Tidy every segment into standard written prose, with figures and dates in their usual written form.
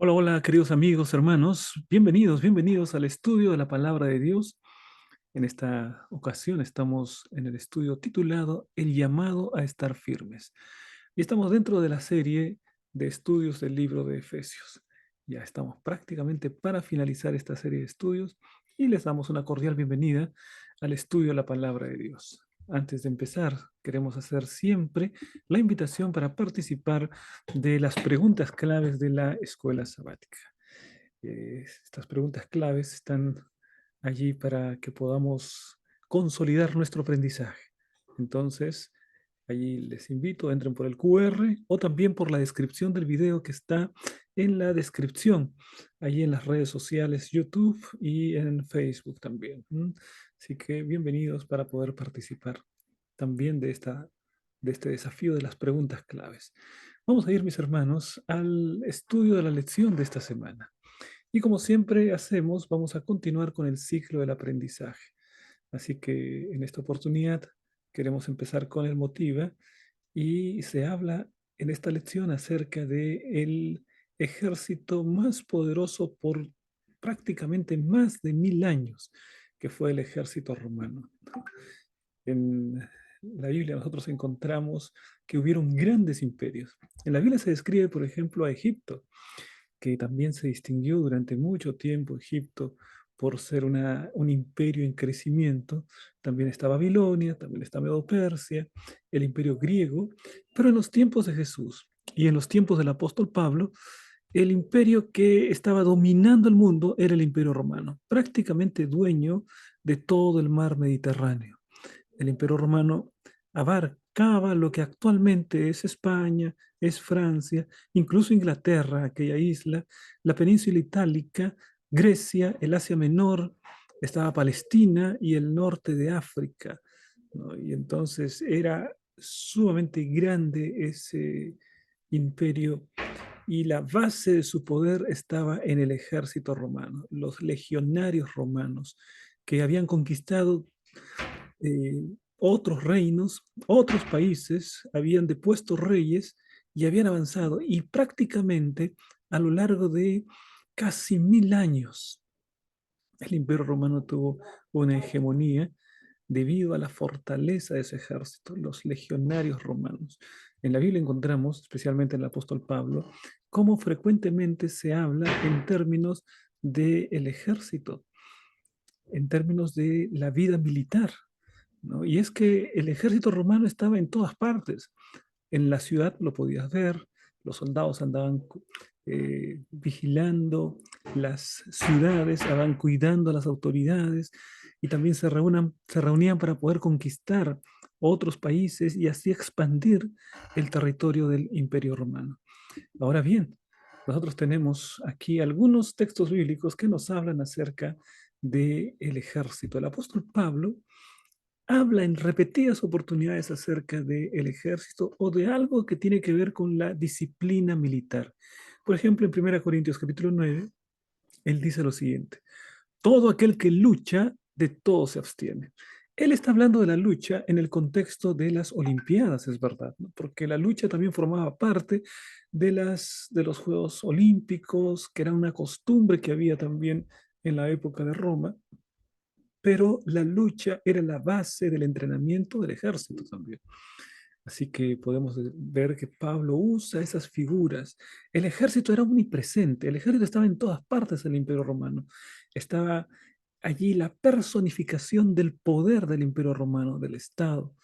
Hola, hola, queridos amigos, hermanos. Bienvenidos, bienvenidos al estudio de la palabra de Dios. En esta ocasión estamos en el estudio titulado El llamado a estar firmes. Y estamos dentro de la serie de estudios del libro de Efesios. Ya estamos prácticamente para finalizar esta serie de estudios y les damos una cordial bienvenida al estudio de la palabra de Dios. Antes de empezar, queremos hacer siempre la invitación para participar de las preguntas claves de la escuela sabática. Estas preguntas claves están allí para que podamos consolidar nuestro aprendizaje. Entonces, allí les invito, entren por el QR o también por la descripción del video que está en la descripción, allí en las redes sociales, YouTube y en Facebook también. Así que bienvenidos para poder participar también de este desafío de las preguntas claves. Vamos a ir, mis hermanos, al estudio de la lección de esta semana. Y como siempre hacemos, vamos a continuar con el ciclo del aprendizaje. Así que en esta oportunidad queremos empezar con el motiva y se habla en esta lección acerca de el ejército más poderoso por prácticamente más de 1000 años, que fue el ejército romano. En la Biblia nosotros encontramos que hubieron grandes imperios. En la Biblia se describe, por ejemplo, a Egipto, que también se distinguió durante mucho tiempo Egipto por ser un imperio en crecimiento. También está Babilonia, también está Medo-Persia, el imperio griego, pero en los tiempos de Jesús y en los tiempos del apóstol Pablo, el imperio que estaba dominando el mundo era el imperio romano, prácticamente dueño de todo el mar Mediterráneo. El imperio romano abarcaba lo que actualmente es España, es Francia, incluso Inglaterra, aquella isla, la península itálica, Grecia, el Asia Menor, estaba Palestina y el norte de África, ¿no? Y entonces era sumamente grande ese imperio y la base de su poder estaba en el ejército romano, los legionarios romanos que habían conquistado otros reinos, otros países, habían depuesto reyes y habían avanzado. Y prácticamente a lo largo de casi 1000 años, el Imperio Romano tuvo una hegemonía debido a la fortaleza de ese ejército, los legionarios romanos. En la Biblia encontramos, especialmente en el apóstol Pablo, cómo frecuentemente se habla en términos del ejército, en términos de la vida militar, ¿no? Y es que el ejército romano estaba en todas partes. En la ciudad lo podías ver, los soldados andaban vigilando las ciudades, andaban cuidando a las autoridades y también se reunían para poder conquistar otros países y así expandir el territorio del Imperio Romano. Ahora bien, nosotros tenemos aquí algunos textos bíblicos que nos hablan acerca del ejército. El apóstol Pablo habla en repetidas oportunidades acerca del ejército o de algo que tiene que ver con la disciplina militar. Por ejemplo, en 1 Corintios capítulo 9, él dice lo siguiente: todo aquel que lucha, de todo se abstiene. Él está hablando de la lucha en el contexto de las Olimpiadas, es verdad, ¿no? Porque la lucha también formaba parte de los Juegos Olímpicos, que era una costumbre que había también en la época de Roma, pero la lucha era la base del entrenamiento del ejército también. Así que podemos ver que Pablo usa esas figuras. El ejército era omnipresente, el ejército estaba en todas partes del Imperio Romano. Estaba allí la personificación del poder del Imperio Romano, del Estado,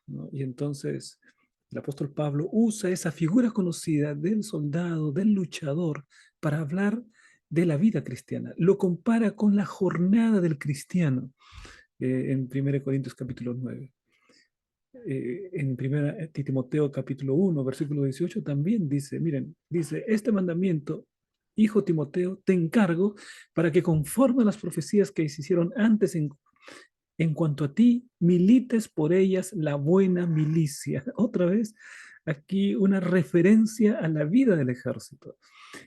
¿no? Y entonces el apóstol Pablo usa esa figura conocida del soldado, del luchador, para hablar de la vida cristiana. Lo compara con la jornada del cristiano en 1 Corintios capítulo 9. En 1 Timoteo capítulo 1, versículo 18 también dice, miren, dice, este mandamiento, hijo Timoteo, te encargo para que conforme a las profecías que se hicieron antes en cuanto a ti, milites por ellas la buena milicia. Otra vez, aquí una referencia a la vida del ejército.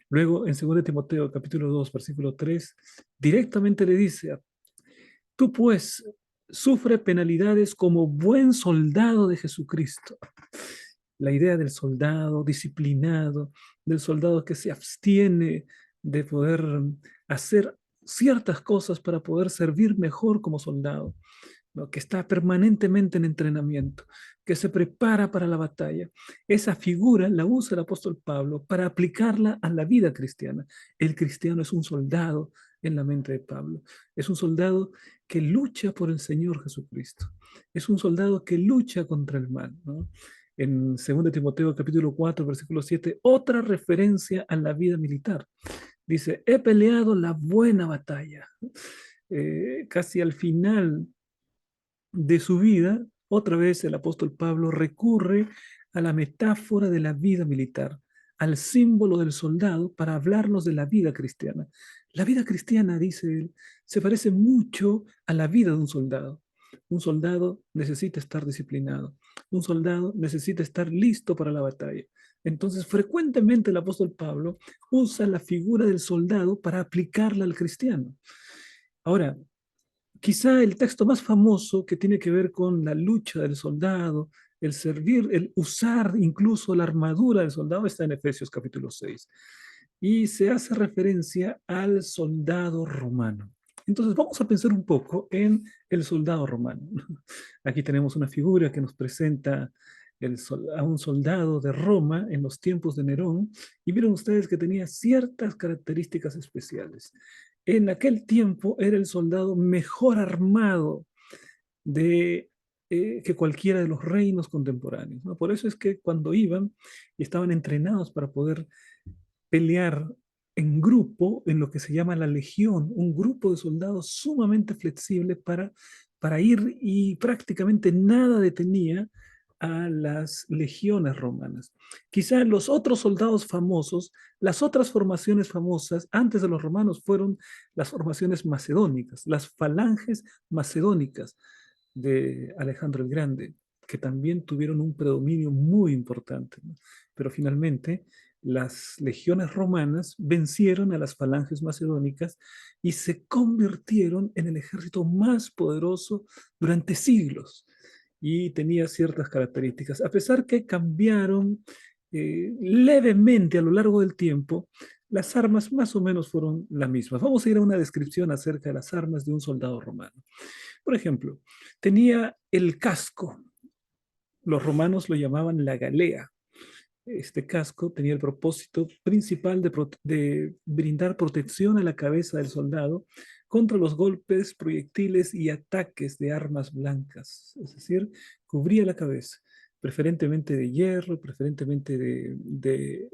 Luego, en 2 Timoteo capítulo 2, versículo 3, directamente le dice, tú pues sufre penalidades como buen soldado de Jesucristo. la idea del soldado disciplinado, del soldado que se abstiene de poder hacer ciertas cosas para poder servir mejor como soldado, ¿no? Que está permanentemente en entrenamiento, que se prepara para la batalla. Esa figura la usa el apóstol Pablo para aplicarla a la vida cristiana. El cristiano es un soldado en la mente de Pablo. Es un soldado que lucha por el Señor Jesucristo. Es un soldado que lucha contra el mal, ¿no? En 2 Timoteo capítulo 4, versículo 7, otra referencia a la vida militar. Dice, he peleado la buena batalla. Casi al final de su vida, otra vez el apóstol Pablo recurre a la metáfora de la vida militar, al símbolo del soldado para hablarnos de la vida cristiana. La vida cristiana, dice él, se parece mucho a la vida de un soldado. Un soldado necesita estar disciplinado. Un soldado necesita estar listo para la batalla. Entonces, frecuentemente el apóstol Pablo usa la figura del soldado para aplicarla al cristiano. Ahora, quizá el texto más famoso que tiene que ver con la lucha del soldado, el servir, el usar incluso la armadura del soldado está en Efesios capítulo 6 y se hace referencia al soldado romano. Entonces vamos a pensar un poco en el soldado romano. Aquí tenemos una figura que nos presenta a un soldado de Roma en los tiempos de Nerón y miren ustedes que tenía ciertas características especiales. En aquel tiempo era el soldado mejor armado de, que cualquiera de los reinos contemporáneos, ¿no? Por eso es que cuando iban y estaban entrenados para poder pelear en grupo, en lo que se llama la legión, un grupo de soldados sumamente flexible para ir y prácticamente nada detenía a las legiones romanas. Quizá los otros soldados famosos, las otras formaciones famosas antes de los romanos fueron las formaciones macedónicas, las falanges macedónicas de Alejandro el Grande, que también tuvieron un predominio muy importante, ¿no? Pero finalmente las legiones romanas vencieron a las falanges macedónicas y se convirtieron en el ejército más poderoso durante siglos y tenía ciertas características. A pesar que cambiaron levemente a lo largo del tiempo, las armas más o menos fueron las mismas. Vamos a ir a una descripción acerca de las armas de un soldado romano. Por ejemplo, tenía el casco. Los romanos lo llamaban la galea. Este casco tenía el propósito principal de brindar protección a la cabeza del soldado contra los golpes, proyectiles y ataques de armas blancas. Es decir, cubría la cabeza, preferentemente de hierro, preferentemente de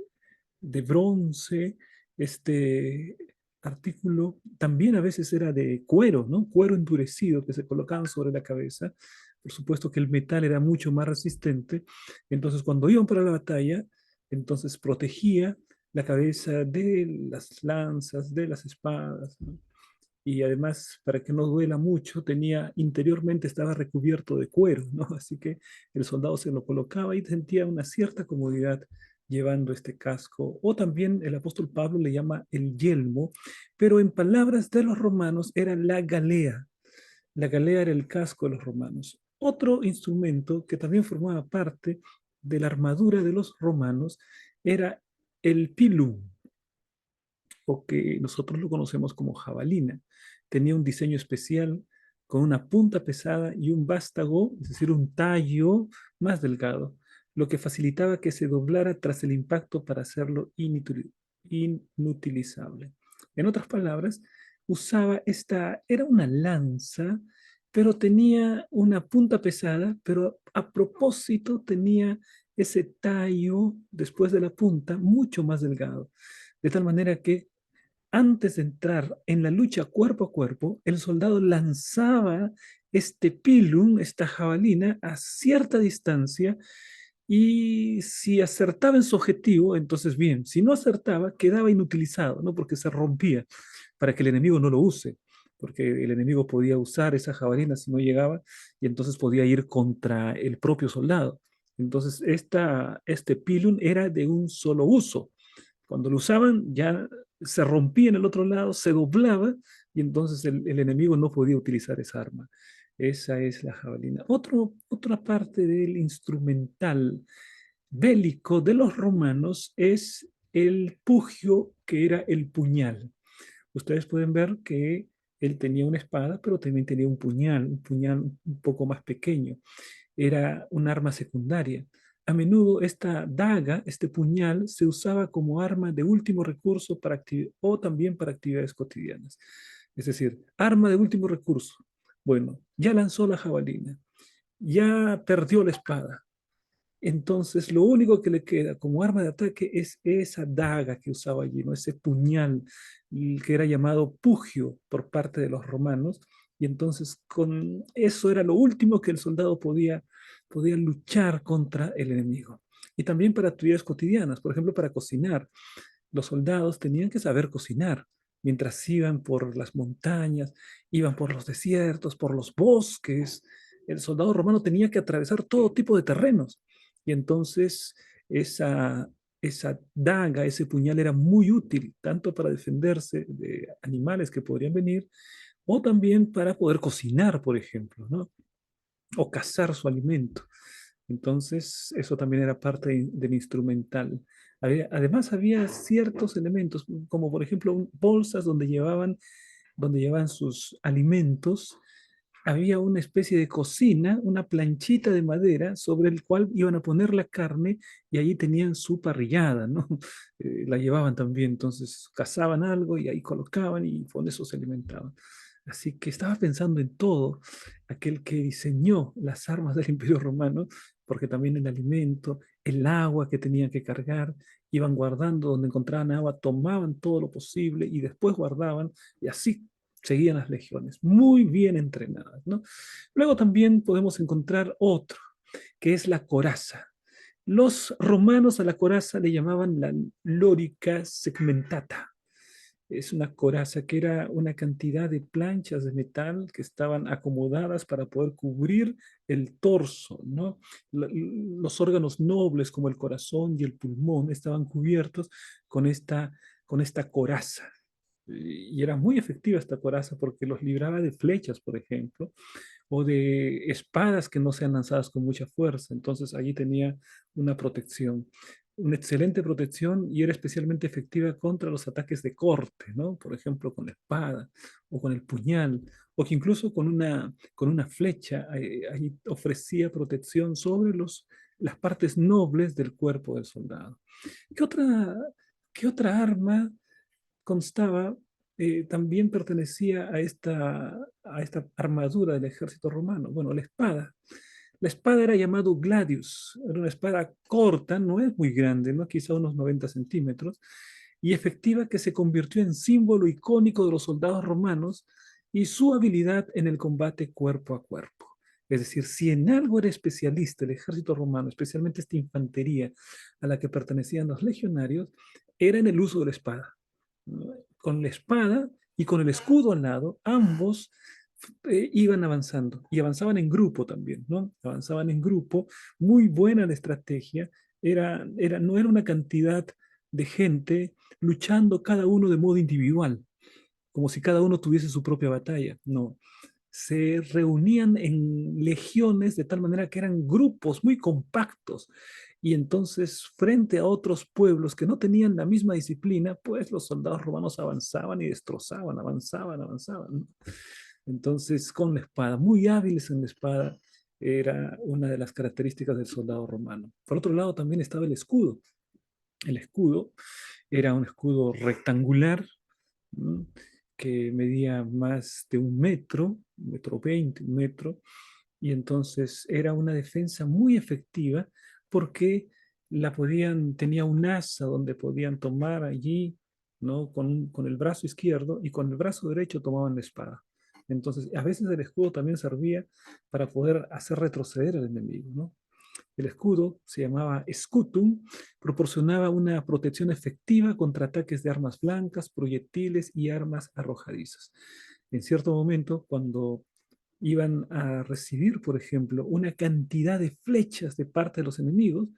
bronce. Este artículo también a veces era de cuero, ¿no? Cuero endurecido que se colocaban sobre la cabeza. Por supuesto que el metal era mucho más resistente. Entonces, cuando iban para la batalla, entonces protegía la cabeza de las lanzas, de las espadas, ¿no? Y además, para que no duela mucho, tenía interiormente estaba recubierto de cuero, ¿no? Así que el soldado se lo colocaba y sentía una cierta comodidad llevando este casco. O también el apóstol Pablo le llama el yelmo, pero en palabras de los romanos era la galea. La galea era el casco de los romanos. Otro instrumento que también formaba parte de la armadura de los romanos era el pilum, o que nosotros lo conocemos como jabalina. Tenía un diseño especial con una punta pesada y un vástago, es decir, un tallo más delgado, lo que facilitaba que se doblara tras el impacto para hacerlo inutilizable. En otras palabras, era una lanza, pero tenía una punta pesada, pero a propósito tenía ese tallo después de la punta mucho más delgado, de tal manera que antes de entrar en la lucha cuerpo a cuerpo, el soldado lanzaba este pilum, esta jabalina, a cierta distancia y si acertaba en su objetivo, entonces bien, si no acertaba, quedaba inutilizado, ¿no? Porque se rompía para que el enemigo no lo use, porque el enemigo podía usar esa jabalina si no llegaba y entonces podía ir contra el propio soldado. Entonces, este pilum era de un solo uso. Cuando lo usaban, ya se rompía en el otro lado, se doblaba y entonces el enemigo no podía utilizar esa arma. Esa es la jabalina. Otra parte del instrumental bélico de los romanos es el pugio, que era el puñal. Ustedes pueden ver que él tenía una espada, pero también tenía un puñal un poco más pequeño. Era un arma secundaria. A menudo esta daga, este puñal, se usaba como arma de último recurso o también para actividades cotidianas. Es decir, arma de último recurso. Bueno, ya lanzó la jabalina, ya perdió la espada. Entonces, lo único que le queda como arma de ataque es esa daga que usaba allí, ¿no? Ese puñal que era llamado pugio por parte de los romanos. Y entonces, con eso era lo último que el soldado podía luchar contra el enemigo. Y también para actividades cotidianas, por ejemplo, para cocinar. Los soldados tenían que saber cocinar mientras iban por las montañas, iban por los desiertos, por los bosques. El soldado romano tenía que atravesar todo tipo de terrenos. Y entonces esa daga, ese puñal era muy útil, tanto para defenderse de animales que podrían venir, o también para poder cocinar, por ejemplo, ¿no? O cazar su alimento. Entonces, eso también era parte del instrumental. Además, había ciertos elementos, como por ejemplo bolsas donde llevaban sus alimentos. Había una especie de cocina, una planchita de madera sobre el cual iban a poner la carne y allí tenían su parrillada, ¿no? La llevaban también, entonces cazaban algo y ahí colocaban y con eso se alimentaban. Así que estaba pensando en todo aquel que diseñó las armas del Imperio Romano, porque también el alimento, el agua que tenían que cargar, iban guardando donde encontraban agua, tomaban todo lo posible y después guardaban y así seguían las legiones, muy bien entrenadas, ¿no? Luego también podemos encontrar otro, que es la coraza. Los romanos a la coraza le llamaban la lorica segmentata. Es una coraza que era una cantidad de planchas de metal que estaban acomodadas para poder cubrir el torso, ¿no? Los órganos nobles como el corazón y el pulmón estaban cubiertos con esta coraza. Y era muy efectiva esta coraza porque los libraba de flechas, por ejemplo, o de espadas que no sean lanzadas con mucha fuerza. Entonces allí tenía una protección, una excelente protección y era especialmente efectiva contra los ataques de corte, ¿no? Por ejemplo, con la espada o con el puñal, o que incluso con una flecha ahí ofrecía protección sobre las partes nobles del cuerpo del soldado. ¿Qué otra, qué otra arma constaba, también pertenecía a esta armadura del ejército romano? Bueno, la espada. La espada era llamado gladius, era una espada corta, no es muy grande, ¿no? Quizá unos 90 centímetros, y efectiva, que se convirtió en símbolo icónico de los soldados romanos y su habilidad en el combate cuerpo a cuerpo. Es decir, si en algo era especialista el ejército romano, especialmente esta infantería a la que pertenecían los legionarios, era en el uso de la espada. Con la espada y con el escudo al lado, ambos iban avanzando y avanzaban en grupo también, ¿no? Avanzaban en grupo, muy buena la estrategia, no era una cantidad de gente luchando cada uno de modo individual, como si cada uno tuviese su propia batalla, no. Se reunían en legiones de tal manera que eran grupos muy compactos y entonces frente a otros pueblos que no tenían la misma disciplina, pues los soldados romanos avanzaban y destrozaban, avanzaban, avanzaban, ¿no? Entonces, con la espada, muy hábiles en la espada, era una de las características del soldado romano. Por otro lado, también estaba el escudo. El escudo era un escudo rectangular, ¿no? Que medía más de 1 metro, 1,20 m, 1 metro, y entonces era una defensa muy efectiva porque tenía un asa donde podían tomar allí, ¿no? Con el brazo izquierdo y con el brazo derecho tomaban la espada. Entonces, a veces el escudo también servía para poder hacer retroceder al enemigo, ¿no? El escudo se llamaba scutum, proporcionaba una protección efectiva contra ataques de armas blancas, proyectiles y armas arrojadizas. En cierto momento, cuando iban a recibir, por ejemplo, una cantidad de flechas de parte de los enemigos,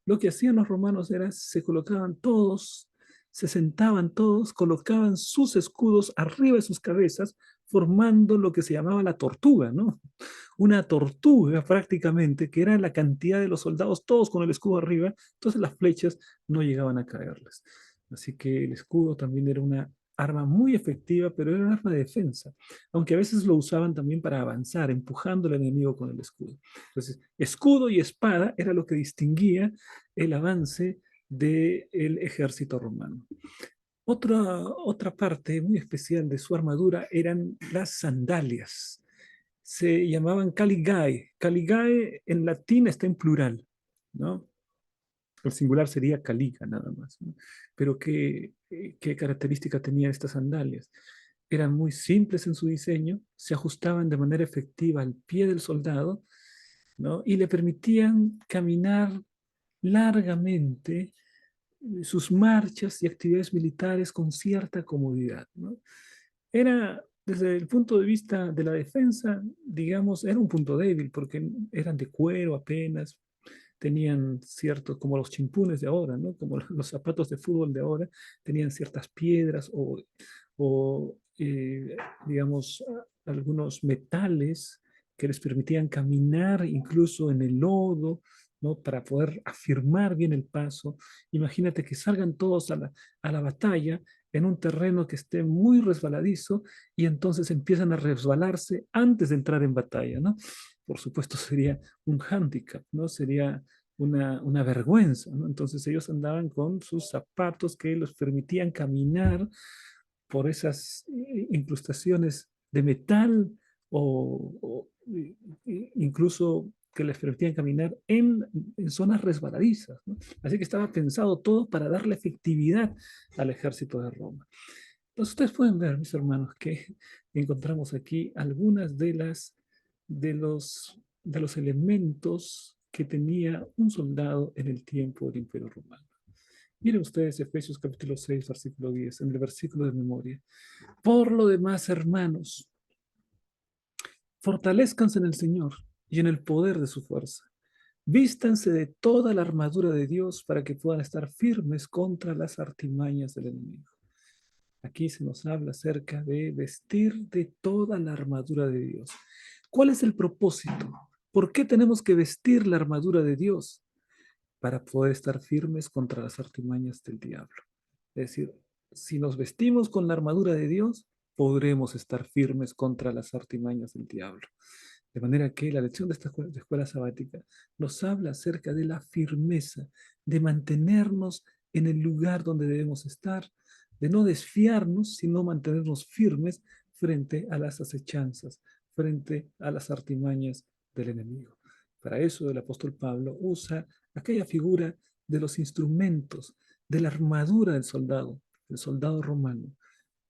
lo que hacían los romanos era se colocaban todos, se sentaban todos, colocaban sus escudos arriba de sus cabezas, formando lo que se llamaba la tortuga, ¿no? Una tortuga prácticamente, que era la cantidad de los soldados, todos con el escudo arriba, entonces las flechas no llegaban a caerles. Así que el escudo también era una arma muy efectiva, pero era un arma de defensa, aunque a veces lo usaban también para avanzar, empujando al enemigo con el escudo. Entonces, escudo y espada era lo que distinguía el avance del ejército romano. Otra parte muy especial de su armadura eran las sandalias. Se llamaban caligae. Caligae en latín está en plural, ¿no? El singular sería caliga nada más, ¿no? Pero ¿qué característica tenían estas sandalias? Eran muy simples en su diseño, se ajustaban de manera efectiva al pie del soldado, ¿no? Y le permitían caminar largamente sus marchas y actividades militares con cierta comodidad, ¿no? Era, desde el punto de vista de la defensa, digamos, era un punto débil porque eran de cuero apenas, tenían ciertos, como los chimpunes de ahora, ¿no? Como los zapatos de fútbol de ahora, tenían ciertas piedras o digamos, algunos metales que les permitían caminar incluso en el lodo, ¿no? Para poder afirmar bien el paso. Imagínate que salgan todos a la batalla en un terreno que esté muy resbaladizo y entonces empiezan a resbalarse antes de entrar en batalla, ¿no? Por supuesto sería un hándicap, ¿no? Sería una vergüenza, ¿no? Entonces ellos andaban con sus zapatos que les permitían caminar por esas incrustaciones de metal o incluso que les permitían caminar en zonas resbaladizas, ¿no? Así que estaba pensado todo para darle efectividad al ejército de Roma. Entonces ustedes pueden ver, mis hermanos, que encontramos aquí algunas de los elementos que tenía un soldado en el tiempo del Imperio Romano. Miren ustedes Efesios capítulo 6, versículo 10, en el versículo de memoria. Por lo demás, hermanos, fortalezcanse en el Señor y en el poder de su fuerza. Vístanse de toda la armadura de Dios para que puedan estar firmes contra las artimañas del enemigo. Aquí se nos habla acerca de vestir de toda la armadura de Dios. ¿Cuál es el propósito? ¿Por qué tenemos que vestir la armadura de Dios? Para poder estar firmes contra las artimañas del diablo. Es decir, si nos vestimos con la armadura de Dios, podremos estar firmes contra las artimañas del diablo. De manera que la lección de esta escuela sabática nos habla acerca de la firmeza, de mantenernos en el lugar donde debemos estar, de no desfiarnos, sino mantenernos firmes frente a las acechanzas, frente a las artimañas del enemigo. Para eso el apóstol Pablo usa aquella figura de los instrumentos, de la armadura del soldado romano,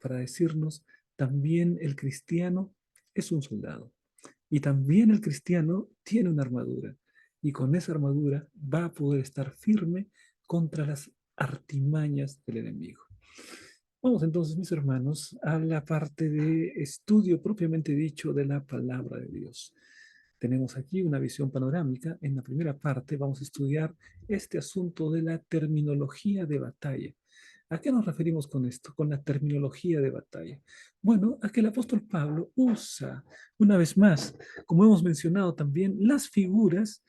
para decirnos, también el cristiano es un soldado. Y también el cristiano tiene una armadura. Y con esa armadura va a poder estar firme contra las artimañas del enemigo. Vamos entonces, mis hermanos, a la parte de estudio propiamente dicho de la palabra de Dios. Tenemos aquí una visión panorámica. En la primera parte vamos a estudiar este asunto de la terminología de batalla. ¿A qué nos referimos con esto, con la terminología de batalla? Bueno, a que el apóstol Pablo usa, una vez más, como hemos mencionado también, las figuras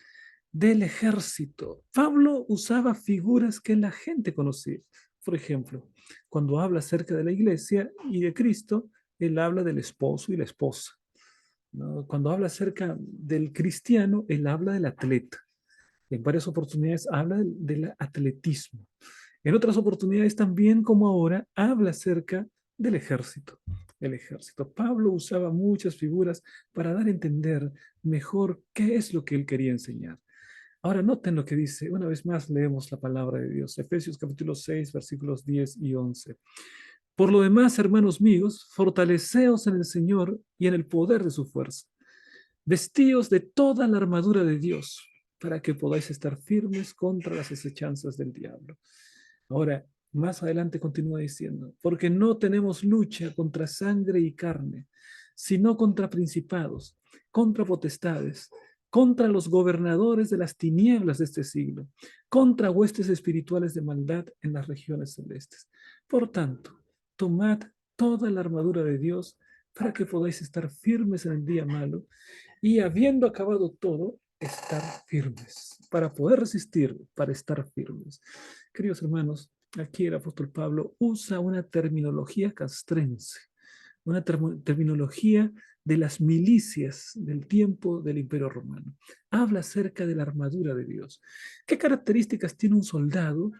del ejército. Pablo usaba figuras que la gente conocía. Por ejemplo, cuando habla acerca de la iglesia y de Cristo, él habla del esposo y la esposa, ¿no? Cuando habla acerca del cristiano, él habla del atleta. En varias oportunidades habla del atletismo. En otras oportunidades también, como ahora, habla acerca del ejército. El ejército. Pablo usaba muchas figuras para dar a entender mejor qué es lo que él quería enseñar. Ahora noten lo que dice, una vez más leemos la palabra de Dios, Efesios capítulo 6, versículos 10 y 11. Por lo demás, hermanos míos, fortaleceos en el Señor y en el poder de su fuerza. Vestíos de toda la armadura de Dios para que podáis estar firmes contra las acechanzas del diablo. Ahora, más adelante continúa diciendo, porque no tenemos lucha contra sangre y carne, sino contra principados, contra potestades, contra los gobernadores de las tinieblas de este siglo, contra huestes espirituales de maldad en las regiones celestes. Por tanto, tomad toda la armadura de Dios para que podáis estar firmes en el día malo y habiendo acabado todo, estar firmes, para poder resistir, para estar firmes. Queridos hermanos, aquí el apóstol Pablo usa una terminología castrense, una terminología de las milicias del tiempo del Imperio Romano. Habla acerca de la armadura de Dios. ¿Qué características tiene un soldado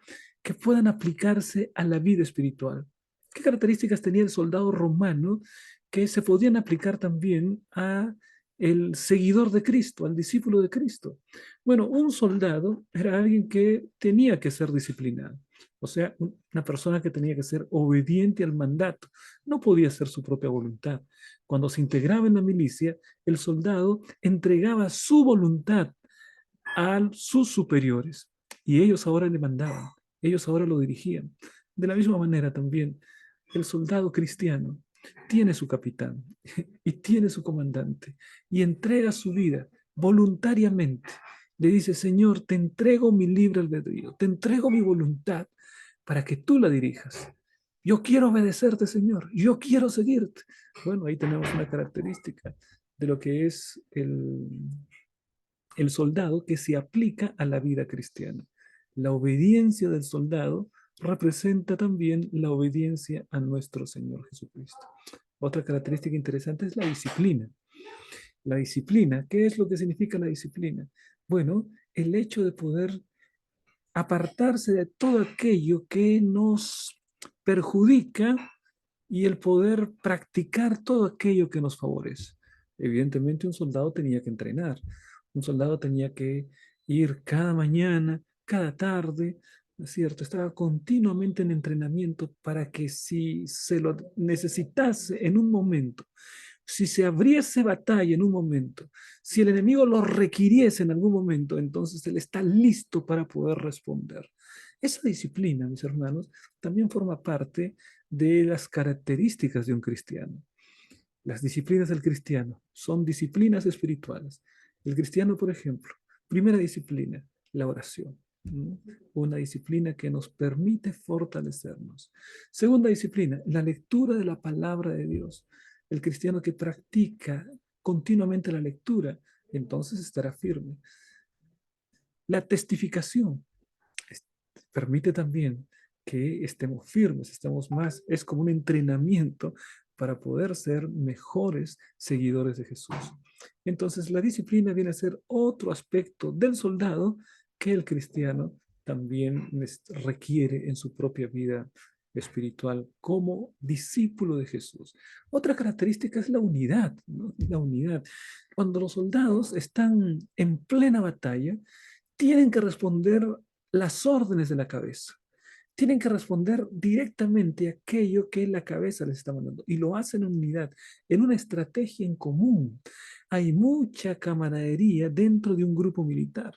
que puedan aplicarse a la vida espiritual? ¿Qué características tenía el soldado romano que se podían aplicar también a el seguidor de Cristo, al discípulo de Cristo? Bueno, un soldado era alguien que tenía que ser disciplinado, o sea, una persona que tenía que ser obediente al mandato, no podía hacer su propia voluntad. Cuando se integraba en la milicia, el soldado entregaba su voluntad a sus superiores y ellos ahora le mandaban, ellos ahora lo dirigían. De la misma manera también, el soldado cristiano tiene su capitán y tiene su comandante y entrega su vida voluntariamente. Le dice, Señor, te entrego mi libre albedrío, te entrego mi voluntad para que tú la dirijas. Yo quiero obedecerte, Señor, yo quiero seguirte. Bueno, ahí tenemos una característica de lo que es el soldado que se aplica a la vida cristiana. La obediencia del soldado representa también la obediencia a nuestro Señor Jesucristo. Otra característica interesante es la disciplina. La disciplina, ¿qué es lo que significa la disciplina? Bueno, el hecho de poder apartarse de todo aquello que nos perjudica y el poder practicar todo aquello que nos favorece. Evidentemente un soldado tenía que entrenar, un soldado tenía que ir cada mañana, cada tarde, ¿no es cierto? Estaba continuamente en entrenamiento para que si se lo necesitase en un momento, si se abriese batalla en un momento, si el enemigo lo requiriese en algún momento, entonces él está listo para poder responder. Esa disciplina, mis hermanos, también forma parte de las características de un cristiano. Las disciplinas del cristiano son disciplinas espirituales. El cristiano, por ejemplo, primera disciplina, la oración. Una disciplina que nos permite fortalecernos. Segunda disciplina, la lectura de la palabra de Dios. El cristiano que practica continuamente la lectura, entonces estará firme. La testificación permite también que estemos firmes, estemos más, es como un entrenamiento para poder ser mejores seguidores de Jesús. Entonces, la disciplina viene a ser otro aspecto del soldado que el cristiano también requiere en su propia vida espiritual como discípulo de Jesús. Otra característica es la unidad, ¿no? La unidad. Cuando los soldados están en plena batalla, tienen que responder las órdenes de la cabeza. Tienen que responder directamente a aquello que la cabeza les está mandando y lo hacen en unidad, en una estrategia en común. Hay mucha camaradería dentro de un grupo militar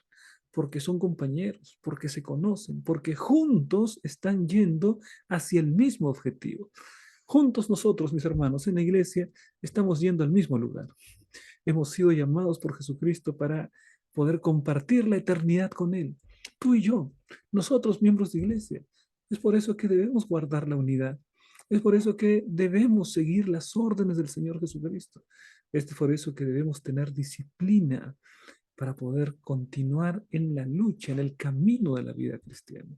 porque son compañeros, porque se conocen, porque juntos están yendo hacia el mismo objetivo. Juntos nosotros, mis hermanos, en la iglesia estamos yendo al mismo lugar. Hemos sido llamados por Jesucristo para poder compartir la eternidad con Él. Tú y yo, nosotros miembros de iglesia. Es por eso que debemos guardar la unidad. Es por eso que debemos seguir las órdenes del Señor Jesucristo. Es por eso que debemos tener disciplina para poder continuar en la lucha, en el camino de la vida cristiana.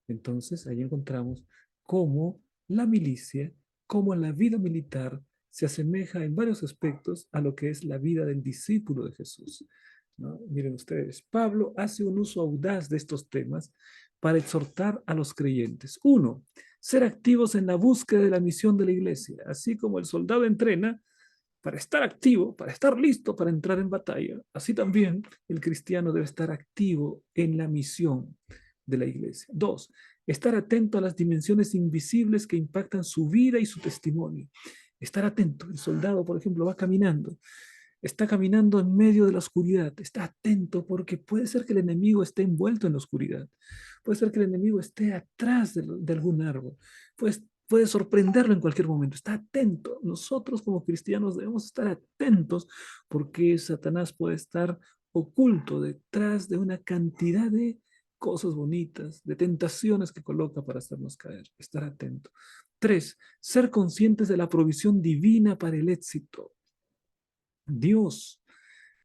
Entonces, ahí encontramos cómo la milicia, cómo la vida militar se asemeja en varios aspectos a lo que es la vida del discípulo de Jesús, ¿no? Miren ustedes, Pablo hace un uso audaz de estos temas para exhortar a los creyentes. Uno, ser activos en la búsqueda de la misión de la iglesia. Así como el soldado entrena para estar activo, para estar listo para entrar en batalla, así también el cristiano debe estar activo en la misión de la iglesia. Dos, estar atento a las dimensiones invisibles que impactan su vida y su testimonio. Estar atento. El soldado, por ejemplo, va caminando, está caminando en medio de la oscuridad, está atento porque puede ser que el enemigo esté envuelto en la oscuridad, puede ser que el enemigo esté atrás de algún árbol, puede sorprenderlo en cualquier momento, está atento. Nosotros como cristianos debemos estar atentos porque Satanás puede estar oculto detrás de una cantidad de cosas bonitas, de tentaciones que coloca para hacernos caer. Estar atento. 3, ser conscientes de la provisión divina para el éxito. Dios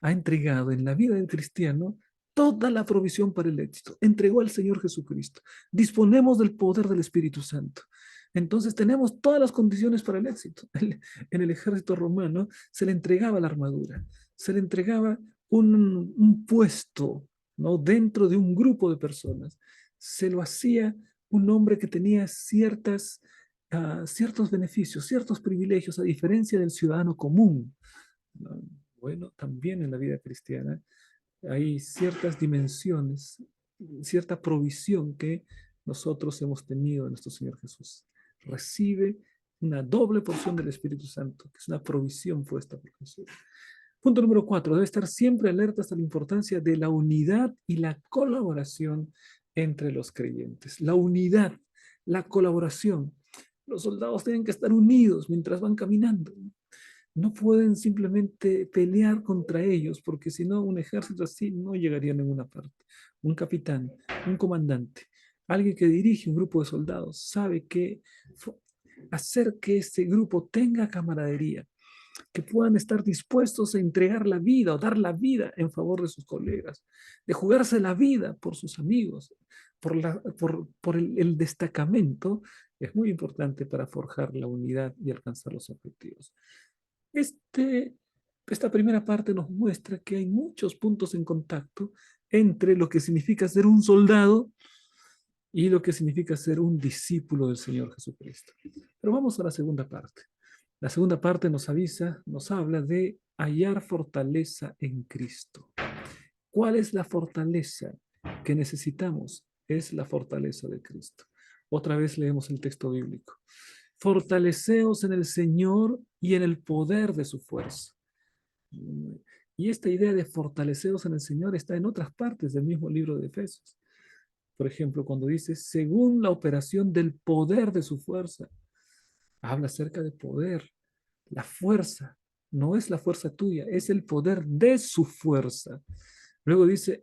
ha entregado en la vida del cristiano toda la provisión para el éxito. Entregó al Señor Jesucristo. Disponemos del poder del Espíritu Santo. Entonces tenemos todas las condiciones para el éxito. En el ejército romano se le entregaba la armadura, se le entregaba un puesto, ¿no? Dentro de un grupo de personas. Se lo hacía un hombre que tenía ciertos beneficios, ciertos privilegios, a diferencia del ciudadano común, ¿no? Bueno, también en la vida cristiana hay ciertas dimensiones, cierta provisión que nosotros hemos tenido en nuestro Señor Jesús. Recibe una doble porción del Espíritu Santo, que es una provisión puesta por Jesús. Punto número 4, debe estar siempre alerta hasta la importancia de la unidad y la colaboración entre los creyentes. La unidad, la colaboración. Los soldados tienen que estar unidos mientras van caminando. No pueden simplemente pelear contra ellos, porque si no, un ejército así no llegaría a ninguna parte. Un capitán, un comandante, alguien que dirige un grupo de soldados, sabe que hacer que ese grupo tenga camaradería, que puedan estar dispuestos a entregar la vida o dar la vida en favor de sus colegas, de jugarse la vida por sus amigos, por el destacamento, es muy importante para forjar la unidad y alcanzar los objetivos. Este, esta primera parte nos muestra que hay muchos puntos en contacto entre lo que significa ser un soldado y lo que significa ser un discípulo del Señor Jesucristo. Pero vamos a la segunda parte. La segunda parte nos avisa, nos habla de hallar fortaleza en Cristo. ¿Cuál es la fortaleza que necesitamos? Es la fortaleza de Cristo. Otra vez leemos el texto bíblico. Fortaleceos en el Señor y en el poder de su fuerza. Y esta idea de fortaleceos en el Señor está en otras partes del mismo libro de Efesios. Por ejemplo, cuando dice, según la operación del poder de su fuerza, habla acerca de poder. La fuerza no es la fuerza tuya, es el poder de su fuerza. Luego dice,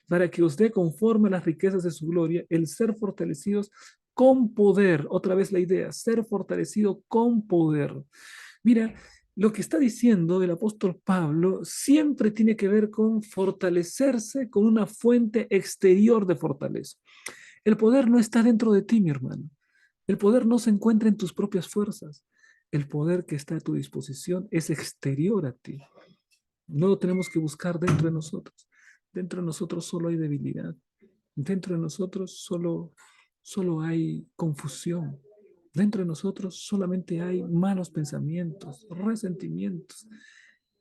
para que os dé conforme a las riquezas de su gloria, el ser fortalecidos con poder. Otra vez la idea, ser fortalecido con poder. Mira, lo que está diciendo el apóstol Pablo siempre tiene que ver con fortalecerse con una fuente exterior de fortaleza. El poder no está dentro de ti, mi hermano. El poder no se encuentra en tus propias fuerzas. El poder que está a tu disposición es exterior a ti. No lo tenemos que buscar dentro de nosotros. Dentro de nosotros solo hay debilidad. Dentro de nosotros solo hay confusión. Dentro de nosotros solamente hay malos pensamientos, resentimientos.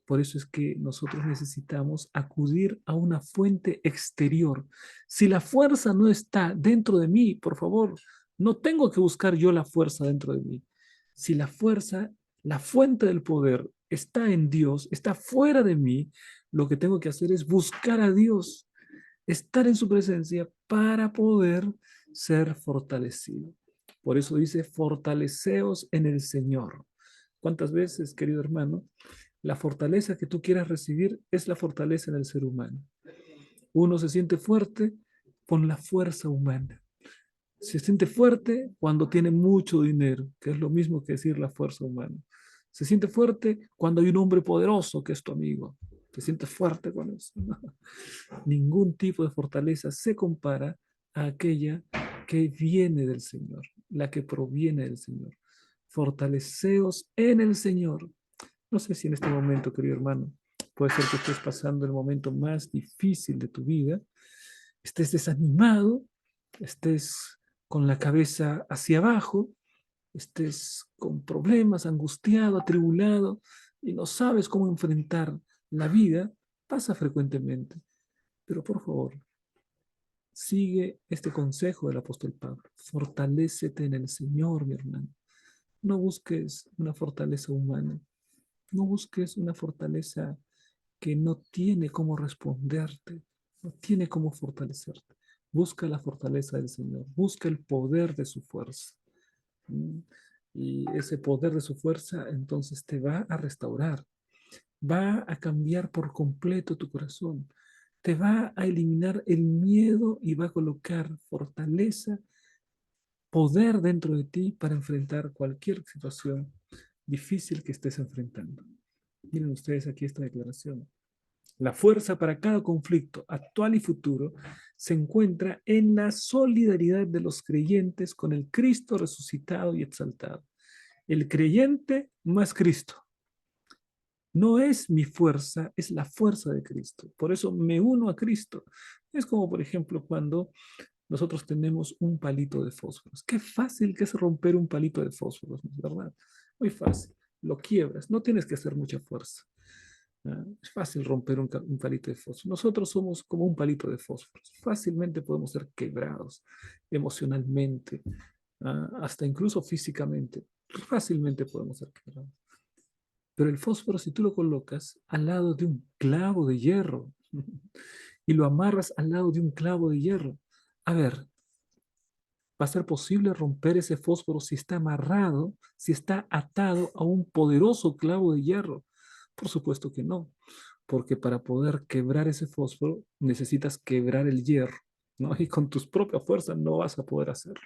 Por eso es que nosotros necesitamos acudir a una fuente exterior. Si la fuerza no está dentro de mí, por favor, no tengo que buscar yo la fuerza dentro de mí. Si la fuerza, la fuente del poder está en Dios, está fuera de mí, lo que tengo que hacer es buscar a Dios, estar en su presencia para poder ser fortalecido. Por eso dice, fortaleceos en el Señor. ¿Cuántas veces, querido hermano, la fortaleza que tú quieras recibir es la fortaleza en el ser humano? Uno se siente fuerte con la fuerza humana. Se siente fuerte cuando tiene mucho dinero, que es lo mismo que decir la fuerza humana. Se siente fuerte cuando hay un hombre poderoso que es tu amigo. Se siente fuerte con eso. Ningún tipo de fortaleza se compara a aquella que viene del Señor, la que proviene del Señor. Fortaleceos en el Señor. No sé si en este momento, querido hermano, puede ser que estés pasando el momento más difícil de tu vida, estés desanimado, estés con la cabeza hacia abajo, estés con problemas, angustiado, atribulado y no sabes cómo enfrentar la vida, pasa frecuentemente. Pero por favor, sigue este consejo del apóstol Pablo. Fortalécete en el Señor, mi hermano. No busques una fortaleza humana. No busques una fortaleza que no tiene cómo responderte, no tiene cómo fortalecerte. Busca la fortaleza del Señor, busca el poder de su fuerza. ¿Mm? Y ese poder de su fuerza entonces te va a restaurar, va a cambiar por completo tu corazón. te va a eliminar el miedo y va a colocar fortaleza, poder dentro de ti para enfrentar cualquier situación difícil que estés enfrentando. Miren ustedes aquí esta declaración. La fuerza para cada conflicto, actual y futuro, se encuentra en la solidaridad de los creyentes con el Cristo resucitado y exaltado. El creyente más Cristo. No es mi fuerza, es la fuerza de Cristo. Por eso me uno a Cristo. Es como, por ejemplo, cuando nosotros tenemos un palito de fósforos. Qué fácil que es romper un palito de fósforos, ¿no es verdad? Muy fácil. Lo quiebras, no tienes que hacer mucha fuerza. Es fácil romper un palito de fósforo. Nosotros somos como un palito de fósforos. Fácilmente podemos ser quebrados emocionalmente, hasta incluso físicamente. Fácilmente podemos ser quebrados. Pero el fósforo, si tú lo colocas al lado de un clavo de hierro y lo amarras al lado de un clavo de hierro, a ver, ¿va a ser posible romper ese fósforo si está amarrado, si está atado a un poderoso clavo de hierro? Por supuesto que no, porque para poder quebrar ese fósforo necesitas quebrar el hierro, ¿no? Y con tus propias fuerzas no vas a poder hacerlo.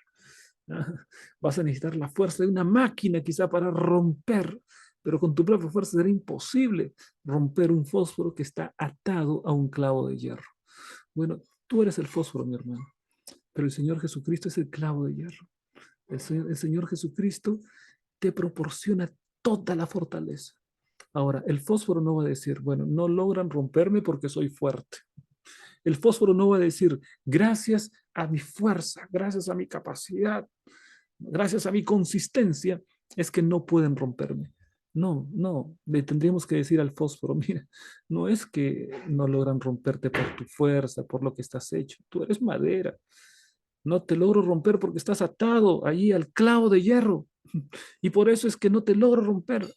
Vas a necesitar la fuerza de una máquina quizá para romper, pero con tu propia fuerza será imposible romper un fósforo que está atado a un clavo de hierro. Bueno, tú eres el fósforo, mi hermano, pero el Señor Jesucristo es el clavo de hierro. El Señor Jesucristo te proporciona toda la fortaleza. Ahora, el fósforo no va a decir, bueno, no logran romperme porque soy fuerte. El fósforo no va a decir, gracias a mi fuerza, gracias a mi capacidad, gracias a mi consistencia, es que no pueden romperme. No, no, le tendríamos que decir al fósforo, mira, no es que no logran romperte por tu fuerza, por lo que estás hecho, tú eres madera, no te logro romper porque estás atado allí al clavo de hierro y por eso es que no te logro romper.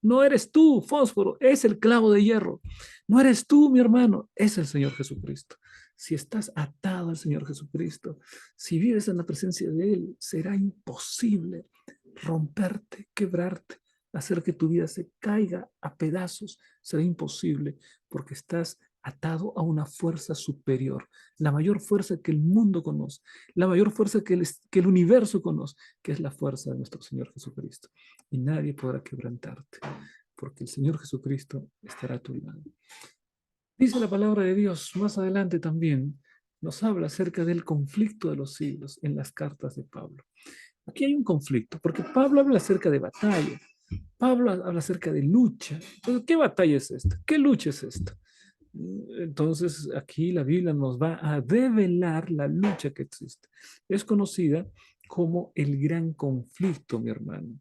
No eres tú, fósforo, es el clavo de hierro. No eres tú, mi hermano, es el Señor Jesucristo. Si estás atado al Señor Jesucristo, si vives en la presencia de Él, será imposible romperte, quebrarte, hacer que tu vida se caiga a pedazos. Será imposible porque estás atado a una fuerza superior, la mayor fuerza que el mundo conoce, la mayor fuerza que el universo conoce, que es la fuerza de nuestro Señor Jesucristo. Y nadie podrá quebrantarte, porque el Señor Jesucristo estará a tu lado. Dice la palabra de Dios más adelante también, nos habla acerca del conflicto de los siglos en las cartas de Pablo. Aquí hay un conflicto, porque Pablo habla acerca de batalla, Pablo habla acerca de lucha. Entonces, ¿qué batalla es esta? ¿Qué lucha es esta? Entonces, aquí la Biblia nos va a develar la lucha que existe. Es conocida como el gran conflicto, mi hermano.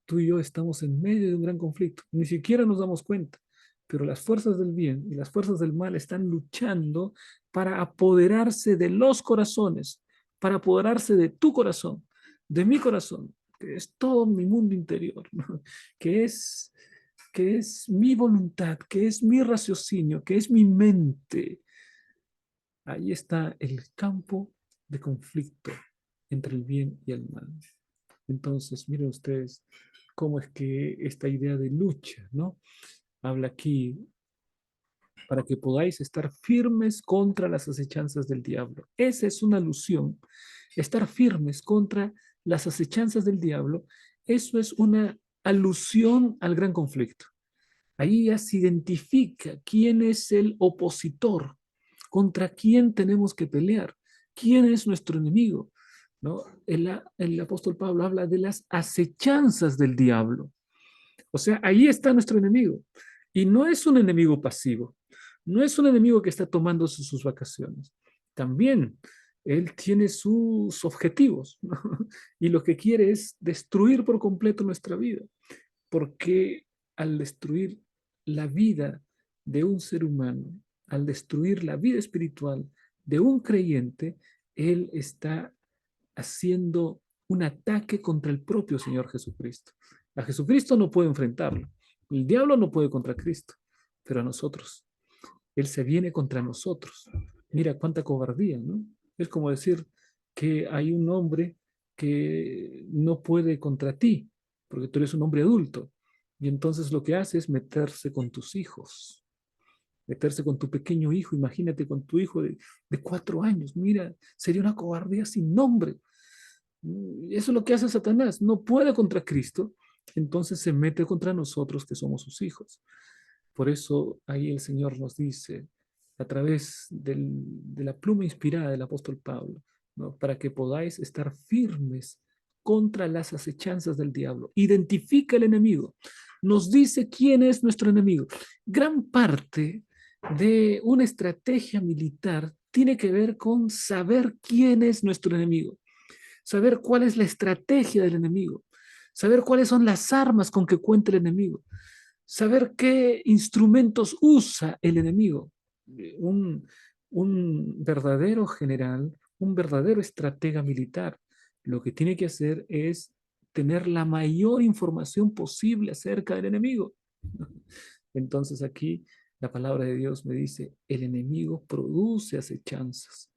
Tú y yo estamos en medio de un gran conflicto. Ni siquiera nos damos cuenta. Pero las fuerzas del bien y las fuerzas del mal están luchando para apoderarse de los corazones, para apoderarse de tu corazón, de mi corazón, que es todo mi mundo interior, ¿no? que es que es mi voluntad, que es mi raciocinio, que es mi mente. Ahí está el campo de conflicto entre el bien y el mal. Entonces, miren ustedes cómo es que esta idea de lucha, ¿no? Habla aquí para que podáis estar firmes contra las acechanzas del diablo. Esa es una alusión. Estar firmes contra las acechanzas del diablo, eso es una alusión al gran conflicto. Ahí ya se identifica quién es el opositor, contra quién tenemos que pelear, quién es nuestro enemigo. ¿No? El apóstol Pablo habla de las acechanzas del diablo. O sea, ahí está nuestro enemigo. Y no es un enemigo pasivo, no es un enemigo que está tomando sus vacaciones. También él tiene sus objetivos, ¿no? Y lo que quiere es destruir por completo nuestra vida, porque al destruir la vida de un ser humano, al destruir la vida espiritual de un creyente, él está haciendo un ataque contra el propio Señor Jesucristo. A Jesucristo no puede enfrentarlo. El diablo no puede contra Cristo, pero a nosotros. Él se viene contra nosotros. Mira cuánta cobardía, ¿no? Es como decir que hay un hombre que no puede contra ti, porque tú eres un hombre adulto. Y entonces lo que hace es meterse con tus hijos. Meterse con tu pequeño hijo, imagínate con tu hijo de 4 años, mira, sería una cobardía sin nombre. Eso es lo que hace Satanás, no puede contra Cristo, entonces se mete contra nosotros que somos sus hijos. Por eso ahí el Señor nos dice, a través de la pluma inspirada del apóstol Pablo, ¿no? Para que podáis estar firmes contra las acechanzas del diablo. Identifica el enemigo. Nos dice quién es nuestro enemigo. Gran parte de una estrategia militar tiene que ver con saber quién es nuestro enemigo, saber cuál es la estrategia del enemigo, saber cuáles son las armas con que cuenta el enemigo, saber qué instrumentos usa el enemigo. Un, un verdadero general, un verdadero estratega militar, lo que tiene que hacer es tener la mayor información posible acerca del enemigo. Entonces aquí la palabra de Dios me dice, el enemigo produce acechanzas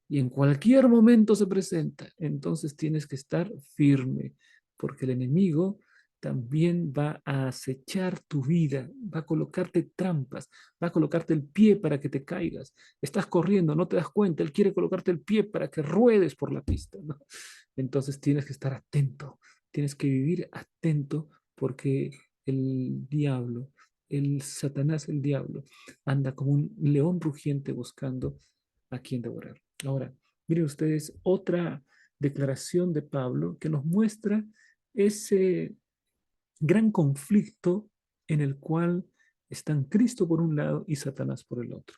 y en cualquier momento se presenta. Entonces tienes que estar firme porque el enemigo también va a acechar tu vida, va a colocarte trampas, va a colocarte el pie para que te caigas. Estás corriendo, no te das cuenta, él quiere colocarte el pie para que ruedes por la pista, ¿no? Entonces tienes que estar atento, tienes que vivir atento porque el diablo, el Satanás, el diablo, anda como un león rugiente buscando a quien devorar. Ahora, miren ustedes otra declaración de Pablo que nos muestra ese gran conflicto en el cual están Cristo por un lado y Satanás por el otro.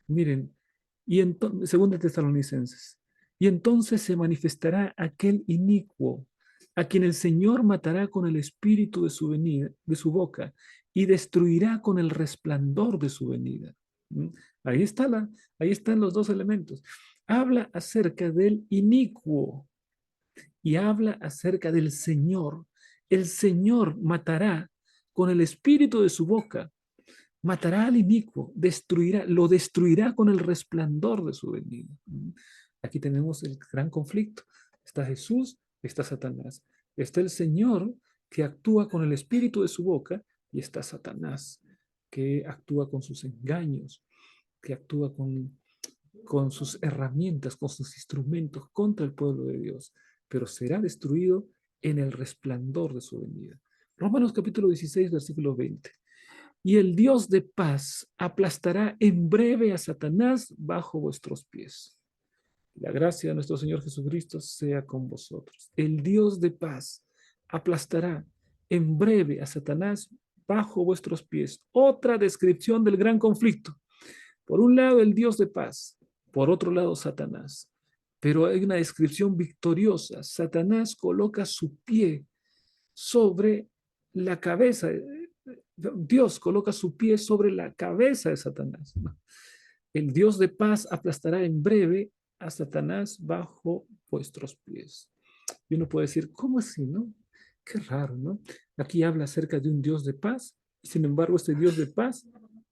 Miren, y entonces, segunda Tesalonicenses, y entonces se manifestará aquel inicuo, a quien el Señor matará con el espíritu de su venida, de su boca, y destruirá con el resplandor de su venida. ¿Mm? Ahí está ahí están los dos elementos. Habla acerca del inicuo y habla acerca del Señor. El Señor matará con el espíritu de su boca, matará al inicuo, lo destruirá con el resplandor de su venida. Aquí tenemos el gran conflicto. Está Jesús, está Satanás. Está el Señor que actúa con el espíritu de su boca y está Satanás que actúa con sus engaños, que actúa con sus herramientas, con sus instrumentos contra el pueblo de Dios, pero será destruido en el resplandor de su venida. Romanos capítulo 16, versículo 20. Y el Dios de paz aplastará en breve a Satanás bajo vuestros pies. La gracia de nuestro Señor Jesucristo sea con vosotros. El Dios de paz aplastará en breve a Satanás bajo vuestros pies. Otra descripción del gran conflicto. Por un lado, el Dios de paz. Por otro lado, Satanás. Pero hay una descripción victoriosa. Satanás coloca su pie sobre la cabeza. Dios coloca su pie sobre la cabeza de Satanás. El Dios de paz aplastará en breve a Satanás bajo vuestros pies. Y uno puede decir, ¿cómo así, no? Qué raro, ¿no? Aquí habla acerca de un Dios de paz, y sin embargo este Dios de paz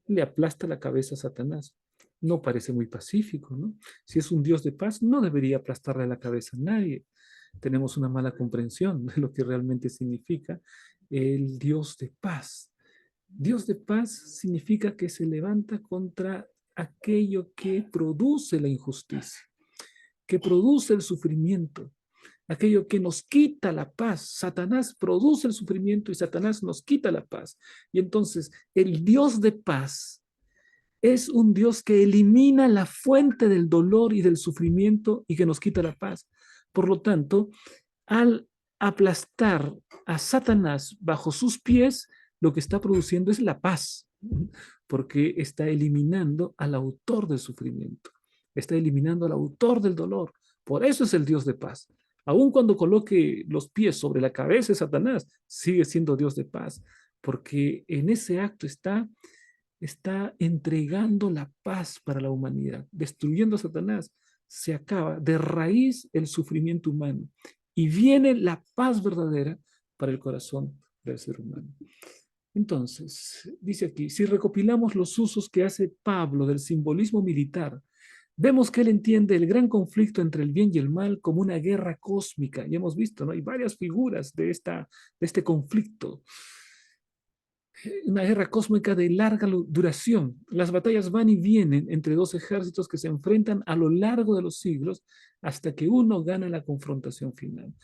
le aplasta la cabeza a Satanás. No parece muy pacífico, ¿no? Si es un Dios de paz, no debería aplastarle la cabeza a nadie. Tenemos una mala comprensión de lo que realmente significa el Dios de paz. Dios de paz significa que se levanta contra aquello que produce la injusticia, que produce el sufrimiento, aquello que nos quita la paz. Satanás produce el sufrimiento y Satanás nos quita la paz. Y entonces el Dios de paz es un Dios que elimina la fuente del dolor y del sufrimiento y que nos quita la paz. Por lo tanto, al aplastar a Satanás bajo sus pies, lo que está produciendo es la paz, porque está eliminando al autor del sufrimiento, está eliminando al autor del dolor. Por eso es el Dios de paz. Aun cuando coloque los pies sobre la cabeza de Satanás, sigue siendo Dios de paz, porque en ese acto está entregando la paz para la humanidad. Destruyendo a Satanás, se acaba de raíz el sufrimiento humano y viene la paz verdadera para el corazón del ser humano. Entonces, dice aquí, si recopilamos los usos que hace Pablo del simbolismo militar, vemos que él entiende el gran conflicto entre el bien y el mal como una guerra cósmica. Ya hemos visto, ¿no? Hay varias figuras de este conflicto. Una guerra cósmica de larga duración. Las batallas van y vienen entre dos ejércitos que se enfrentan a lo largo de los siglos hasta que uno gana la confrontación final.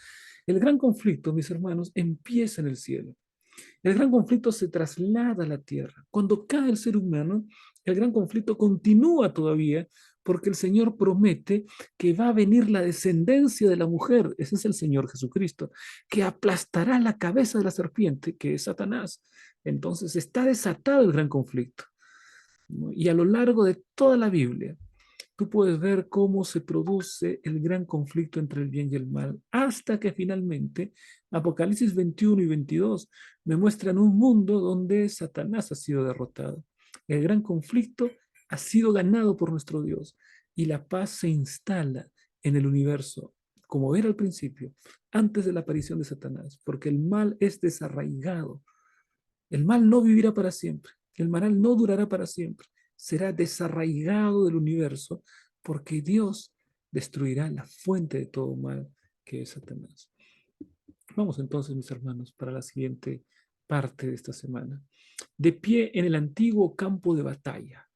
El gran conflicto, mis hermanos, empieza en el cielo. El gran conflicto se traslada a la tierra. Cuando cae el ser humano, el gran conflicto continúa todavía porque el Señor promete que va a venir la descendencia de la mujer, ese es el Señor Jesucristo, que aplastará la cabeza de la serpiente, que es Satanás. Entonces está desatado el gran conflicto, ¿no? Y a lo largo de toda la Biblia, tú puedes ver cómo se produce el gran conflicto entre el bien y el mal, hasta que finalmente Apocalipsis 21 y 22 me muestran un mundo donde Satanás ha sido derrotado. El gran conflicto ha sido ganado por nuestro Dios y la paz se instala en el universo, como era al principio, antes de la aparición de Satanás, porque el mal es desarraigado. El mal no vivirá para siempre, el mal no durará para siempre, será desarraigado del universo porque Dios destruirá la fuente de todo mal, que es Satanás. Vamos entonces, mis hermanos, para la siguiente parte de esta semana. De pie en el antiguo campo de batalla.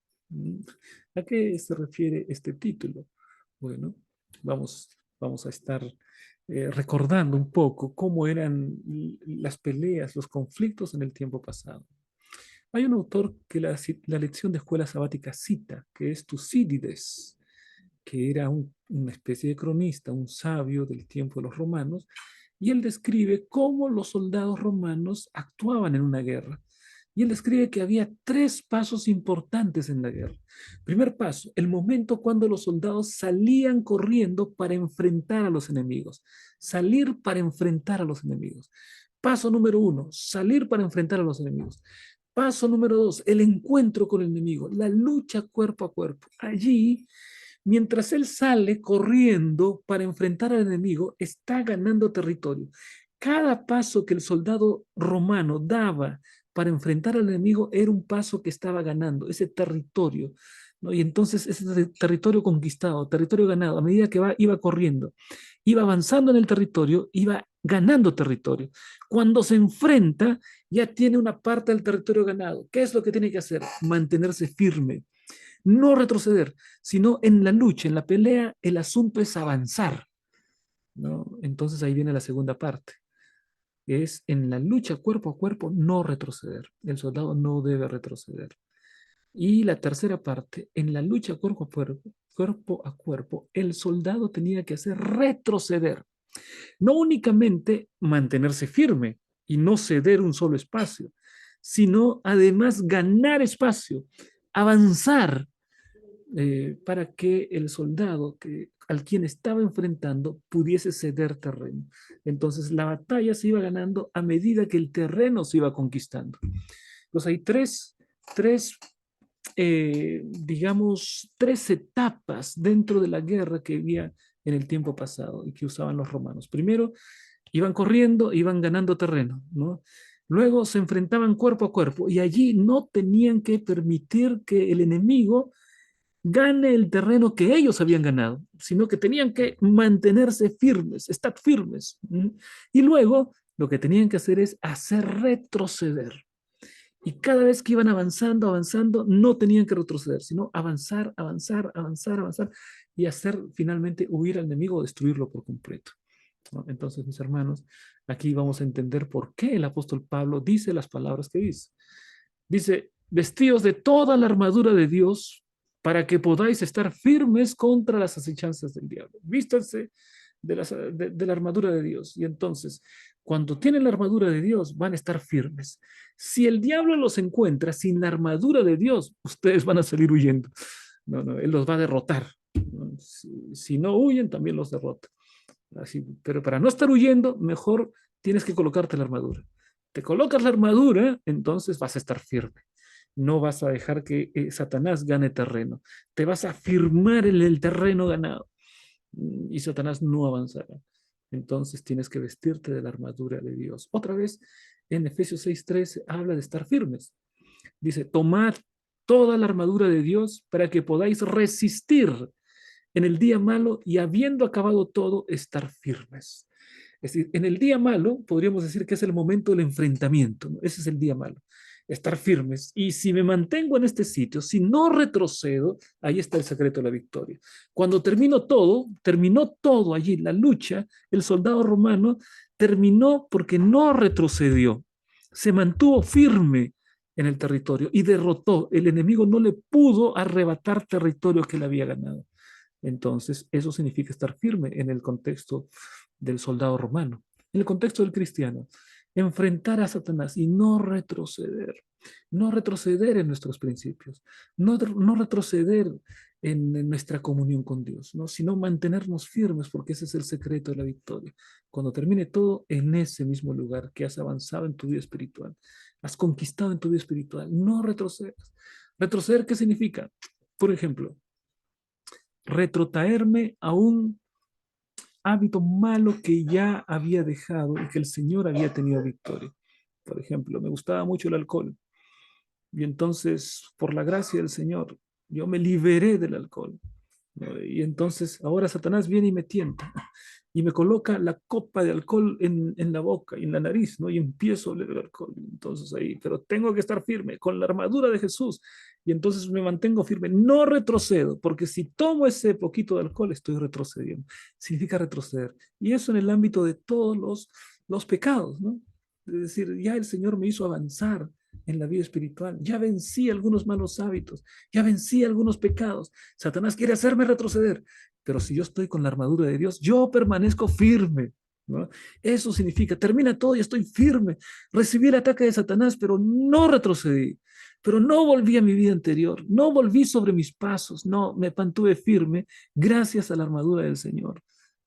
¿A qué se refiere este título? Bueno, vamos a estar recordando un poco cómo eran las peleas, los conflictos en el tiempo pasado. Hay un autor que la lección de escuela sabática cita, que es Tucídides, que era una especie de cronista, un sabio del tiempo de los romanos, y él describe cómo los soldados romanos actuaban en una guerra. Y él describe que había tres pasos importantes en la guerra. Primer paso, el momento cuando los soldados salían corriendo para enfrentar a los enemigos. Salir para enfrentar a los enemigos. Paso número uno, salir para enfrentar a los enemigos. Paso número dos, el encuentro con el enemigo, la lucha cuerpo a cuerpo. Allí, mientras él sale corriendo para enfrentar al enemigo, está ganando territorio. Cada paso que el soldado romano daba para enfrentar al enemigo era un paso que estaba ganando, ese territorio, ¿no? Y entonces ese territorio conquistado, territorio ganado, a medida que iba corriendo, iba avanzando en el territorio, iba ganando territorio. Cuando se enfrenta, ya tiene una parte del territorio ganado. ¿Qué es lo que tiene que hacer? Mantenerse firme, no retroceder, sino en la lucha, en la pelea, el asunto es avanzar, ¿no? Entonces ahí viene la segunda parte, es en la lucha cuerpo a cuerpo, no retroceder. El soldado no debe retroceder. Y la tercera parte, en la lucha cuerpo a cuerpo, el soldado tenía que hacer retroceder. No únicamente mantenerse firme y no ceder un solo espacio, sino además ganar espacio, avanzar, para que el soldado al quien estaba enfrentando pudiese ceder terreno. Entonces la batalla se iba ganando a medida que el terreno se iba conquistando. Entonces hay tres digamos, tres etapas dentro de la guerra que había en el tiempo pasado y que usaban los romanos. Primero, iban corriendo, iban ganando terreno, ¿no? Luego se enfrentaban cuerpo a cuerpo y allí no tenían que permitir que el enemigo gane el terreno que ellos habían ganado, sino que tenían que mantenerse firmes, estar firmes. Y luego lo que tenían que hacer es hacer retroceder. Y cada vez que iban avanzando, avanzando, no tenían que retroceder, sino avanzar, avanzar, avanzar, avanzar y hacer finalmente huir al enemigo o destruirlo por completo, ¿no? Entonces, mis hermanos, aquí vamos a entender por qué el apóstol Pablo dice las palabras que dice. Dice, vestidos de toda la armadura de Dios para que podáis estar firmes contra las acechanzas del diablo. Vístanse de la armadura de Dios. Y entonces, cuando tienen la armadura de Dios, van a estar firmes. Si el diablo los encuentra sin la armadura de Dios, ustedes van a salir huyendo. No, no, él los va a derrotar, ¿no? Si no huyen, también los derrota. Así, pero para no estar huyendo, mejor tienes que colocarte la armadura. Te colocas la armadura, entonces vas a estar firme. No vas a dejar que Satanás gane terreno. Te vas a firmar en el terreno ganado y Satanás no avanzará. Entonces tienes que vestirte de la armadura de Dios. Otra vez, en Efesios 6:13 habla de estar firmes. Dice, tomad toda la armadura de Dios para que podáis resistir en el día malo y habiendo acabado todo, estar firmes. Es decir, en el día malo podríamos decir que es el momento del enfrentamiento, ¿no? Ese es el día malo. estar firmes. Y si me mantengo en este sitio, si no retrocedo, ahí está el secreto de la victoria. Cuando terminó todo allí, la lucha, el soldado romano terminó porque no retrocedió, se mantuvo firme en el territorio y derrotó. El enemigo no le pudo arrebatar territorio que él había ganado. Entonces, eso significa estar firme en el contexto del soldado romano. En el contexto del cristiano, enfrentar a Satanás y no retroceder. No retroceder en nuestros principios, no retroceder en nuestra comunión con Dios, ¿no? Sino mantenernos firmes, porque ese es el secreto de la victoria. Cuando termine todo en ese mismo lugar que has avanzado en tu vida espiritual, has conquistado en tu vida espiritual, no retrocedas. ¿Retroceder qué significa? Por ejemplo, retrotraerme a un hábito malo que ya había dejado y que el Señor había tenido victoria. Por ejemplo, me gustaba mucho el alcohol y entonces, por la gracia del Señor, yo me liberé del alcohol, ¿no? Y entonces ahora Satanás viene y me tienta y me coloca la copa de alcohol en la boca y en la nariz, ¿no? Y empiezo a oler el alcohol. Entonces ahí, pero tengo que estar firme con la armadura de Jesús. Y entonces me mantengo firme, no retrocedo, porque si tomo ese poquito de alcohol, estoy retrocediendo. Significa retroceder. Y eso en el ámbito de todos los pecados, ¿no? Es decir, ya el Señor me hizo avanzar en la vida espiritual. Ya vencí algunos malos hábitos, ya vencí algunos pecados. Satanás quiere hacerme retroceder, pero si yo estoy con la armadura de Dios, yo permanezco firme, ¿no? Eso significa, termina todo y estoy firme. Recibí el ataque de Satanás, pero no retrocedí, pero no volví a mi vida anterior, no volví sobre mis pasos, no, me mantuve firme gracias a la armadura del Señor.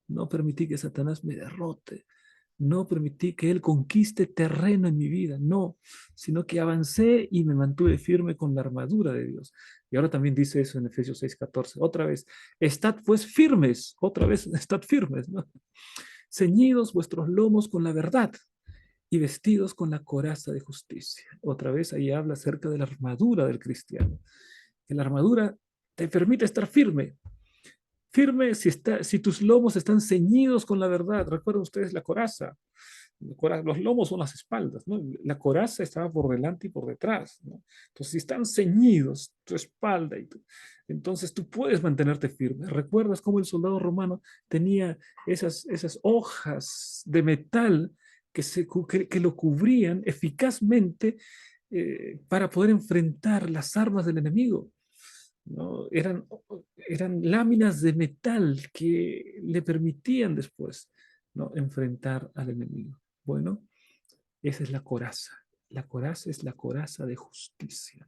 No permití que Satanás me derrote. No permití que Él conquiste terreno en mi vida, no, sino que avancé y me mantuve firme con la armadura de Dios. Y ahora también dice eso en Efesios 6:14. Otra vez, estad pues firmes, otra vez, estad firmes, ¿no? Ceñidos vuestros lomos con la verdad y vestidos con la coraza de justicia. Otra vez ahí habla acerca de la armadura del cristiano. Que la armadura te permite estar firme. Firme si tus lomos están ceñidos con la verdad. Recuerden ustedes la coraza. Los lomos son las espaldas, ¿no? La coraza estaba por delante y por detrás, ¿no? Entonces, si están ceñidos tu espalda, entonces tú puedes mantenerte firme. ¿Recuerdas cómo el soldado romano tenía esas hojas de metal que lo cubrían eficazmente para poder enfrentar las armas del enemigo? ¿No? Eran láminas de metal que le permitían después, ¿no?, enfrentar al enemigo. Bueno, esa es la coraza. La coraza es la coraza de justicia,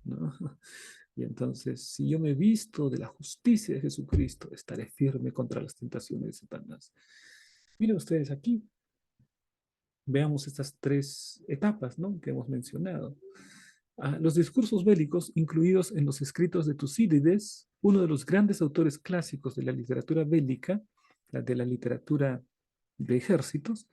¿no? Y entonces, si yo me visto de la justicia de Jesucristo, estaré firme contra las tentaciones de Satanás. Miren ustedes aquí, veamos estas tres etapas, ¿no?, que hemos mencionado. Los discursos bélicos incluidos en los escritos de Tucídides, uno de los grandes autores clásicos de la literatura bélica, de la literatura de ejércitos,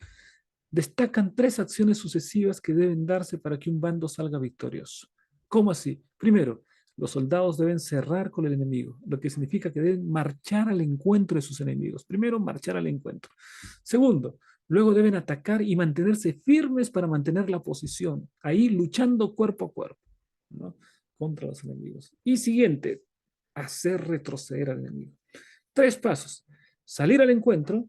destacan tres acciones sucesivas que deben darse para que un bando salga victorioso. ¿Cómo así? Primero, los soldados deben cerrar con el enemigo, lo que significa que deben marchar al encuentro de sus enemigos. Primero, marchar al encuentro. Segundo, luego deben atacar y mantenerse firmes para mantener la posición, ahí luchando cuerpo a cuerpo, ¿no?, contra los enemigos. Y siguiente, hacer retroceder al enemigo. Tres pasos: salir al encuentro.